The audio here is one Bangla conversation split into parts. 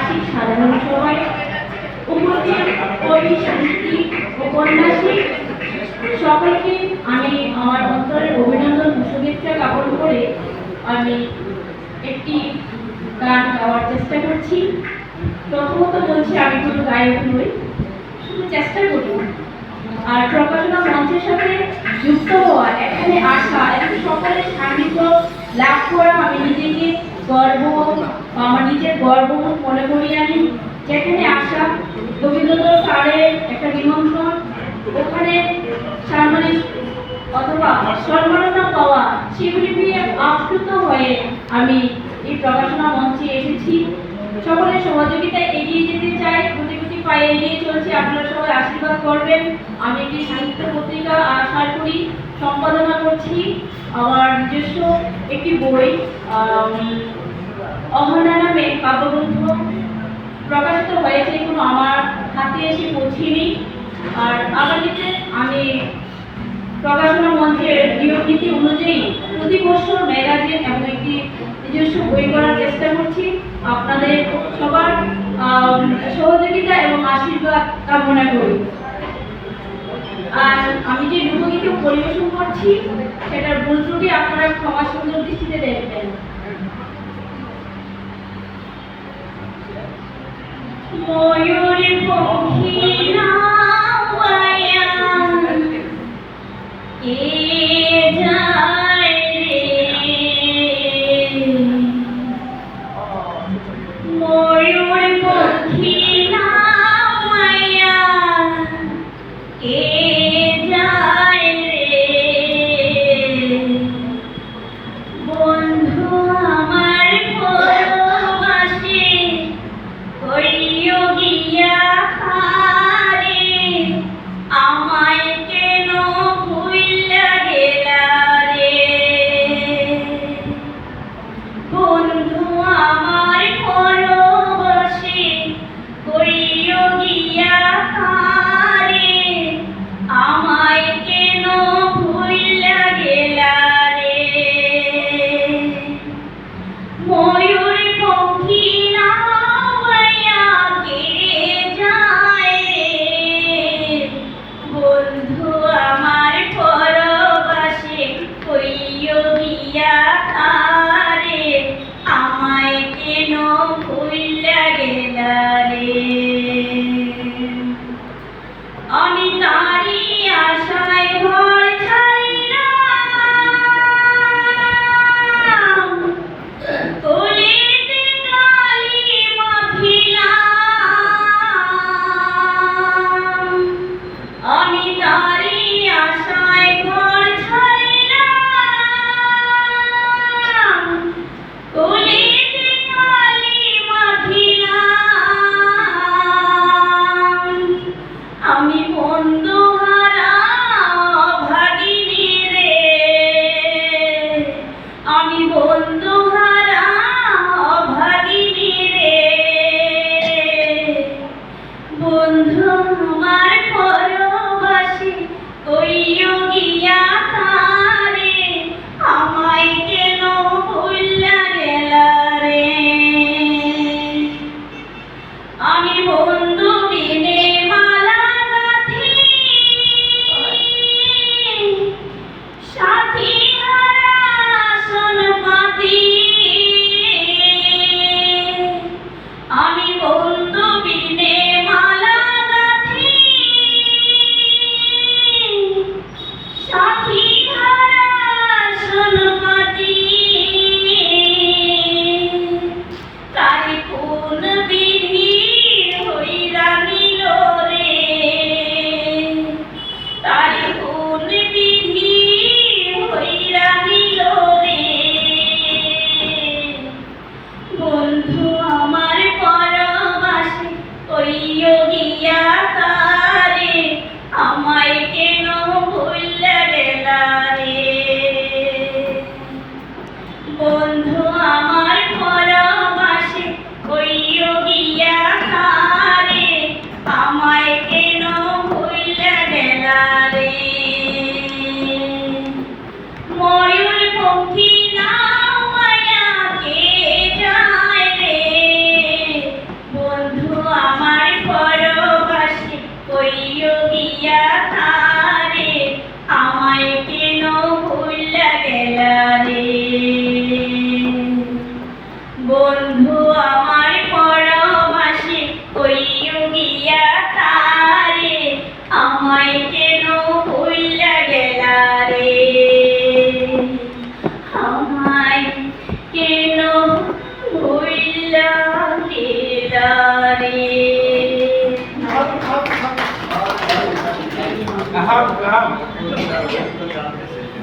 বার্ষিক সাধারণ সভায় উপস্থিত কবি, সাহিত্যিক, উপন্যাসিক সকলকে আমি আমার অন্তরের অভিনন্দন ও শুভেচ্ছা জ্ঞাপন করে আমি একটি গান গাওয়ার চেষ্টা করছি। প্রথমত বলছি আমি কোনো গায়ক নই, শুধু চেষ্টা করি। আর প্রকাশনা মঞ্চের সাথে যুক্ত হওয়া, এখানে আসা এবং সকলের সান্নিধ্য লাভ করা আমি নিজেকে আমার নিজের গর্ববোধ মনে করি। আমি যেখানে আসা রবীন্দ্রনাথ স্যারের একটা নিমন্ত্রণ, ওখানে সামরিক অথবা সম্মাননা পাওয়া, সেগুলি নিয়ে আপ্লুত হয়ে আমি এই প্রকাশনা মঞ্চে এসেছি। সকলের সহযোগিতায় এগিয়ে যেতে চাই, প্রতিটি পায়ে এগিয়ে চলছি। আপনারা সবাই আশীর্বাদ করবেন। আমি একটি সাহিত্য পত্রিকা আশা করি সম্পাদনা করছি। আমার নিজস্ব একটি বই অহনা নামে কাব্যগ্রন্থ প্রকাশিত হয়েছে, এখনো আমার হাতে এসে পৌঁছেনি। আর আগামীতে আমি প্রকাশনা মঞ্চের নিয়ম নীতি অনুযায়ী প্রতি বছর ম্যাগাজিন এবং একটি নিজস্ব বই করার চেষ্টা করছি। আপনাদের সবার সহযোগিতা এবং আশীর্বাদ কামনা করি। আর আমি যে লোকগীত পরিবেশন করছি সেটার ভুল ত্রুটি আপনারা ক্ষমা সুন্দর দৃষ্টিতে দেখবেন। ময়ূরী পক্ষী নাওয়ায়া কে যায় রে, ময়ূর পক্ষী নাওয়ায়া কে যায় রে, বন্ধু আমার পরবাসে কইও গিয়া হারে, আমায় কেন ভুইলা গেলা রে, বন্ধু আমার পরবাসে কইও গিয়া হারে, আমায় কেন ভুইলা গেলা রে, ময়ূর পক্ষী নাওয়ায়া কে যায় রে, বন্ধু আমার পরবাসে কইও গিয়া হারে, আমায় কেন ভুইলা গেলা রে, আমি তারি আশায় ঘর ছাড়িলাম, কলিতে কালি মাখিলাম, আমি তারি আশায় ঘর ছাড়িলাম, কলিতে কালি মাখিলাম,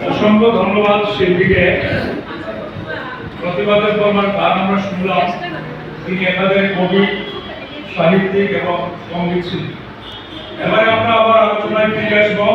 অসংখ্য ধন্যবাদ শিল্পীকে। প্রতিবাদের পর গান আমরা শুনলাম, তিনি একাধারে কবি, সাহিত্যিক এবং সঙ্গীত শিল্পী। এবারে আমরা আবার আলোচনায় ফিরে আসবো।